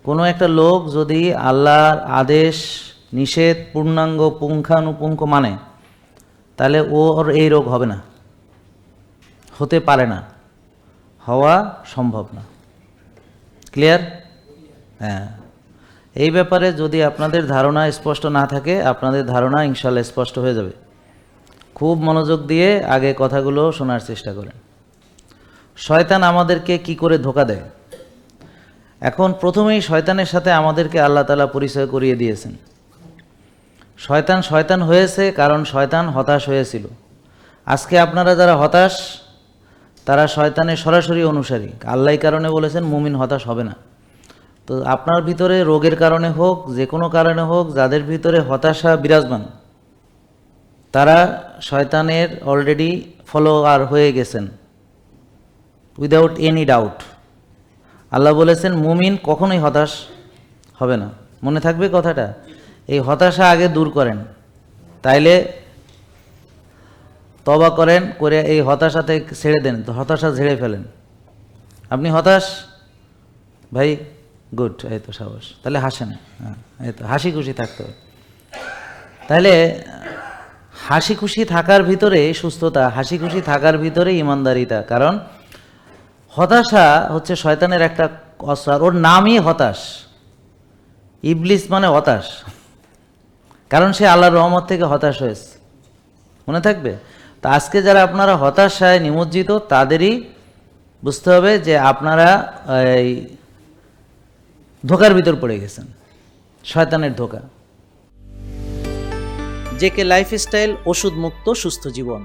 কোনো একটা লোক যদি আল্লাহর আদেশ নিষেধ পূর্ণাঙ্গ পুঙ্খানুপুঙ্খ মানে, তাহলে ওর এই রোগ হবে না, হতে পারে না, হওয়া সম্ভব না। ক্লিয়ার? হ্যাঁ, এই ব্যাপারে যদি আপনাদের ধারণা স্পষ্ট না থাকে, আপনাদের ধারণা ইনশাল্লাহ স্পষ্ট হয়ে যাবে। খুব মনোযোগ দিয়ে আগে কথাগুলো শোনার চেষ্টা করেন। শয়তান আমাদেরকে কি করে ধোঁকা দেয়? এখন প্রথমেই শয়তানের সাথে আমাদেরকে আল্লাহ তাআলা পরিচয় করিয়ে দিয়েছেন। শয়তান শয়তান হয়েছে কারণ শয়তান হতাশ হয়েছিল। আজকে আপনারা যারা হতাশ, তারা শয়তানের সরাসরি অনুসারী। আল্লাহ কারণে বলেছেন মুমিন হতাশ হবে না। তো আপনার ভিতরে রোগের কারণে হোক, যে কোনো কারণে হোক, যাদের ভিতরে হতাশা বিরাজমান, তারা শয়তানের অলরেডি ফলোয়ার হয়ে গেছেন উইদাউট এনি ডাউট। আল্লাহ বলেছেন মুমিন কখনোই হতাশ হবে না। মনে থাকবে কথাটা? এই হতাশা আগে দূর করেন, তাইলে তওবা করেন, করে এই হতাশাতে ছেড়ে দেন, তো হতাশা ঝেড়ে ফেলেন। আপনি হতাশ ভাই, গুড, এই তো সাবাস, তাহলে হাসেন। হ্যাঁ, এই তো হাসি খুশি থাকতে হবে। তাহলে হাসি খুশি থাকার ভিতরে সুস্থতা, হাসি খুশি থাকার ভিতরে ইমানদারিতা। কারণ হতাশা হচ্ছে শয়তানের একটা অস্ত্র, ওর নামই হতাশ। ইবলিস মানে হতাশ, কারণ সে আল্লাহর রহমত থেকে হতাশ হয়েছে। মনে থাকবে? তা আজকে যারা আপনারা হতাশায় নিমজ্জিত, তাদেরই বুঝতে হবে যে আপনারা এই ধোকার ভিতর পড়ে গেছেন, শয়তানের ধোকা। জেকে লাইফস্টাইল, ওষুধ মুক্ত সুস্থ জীবন।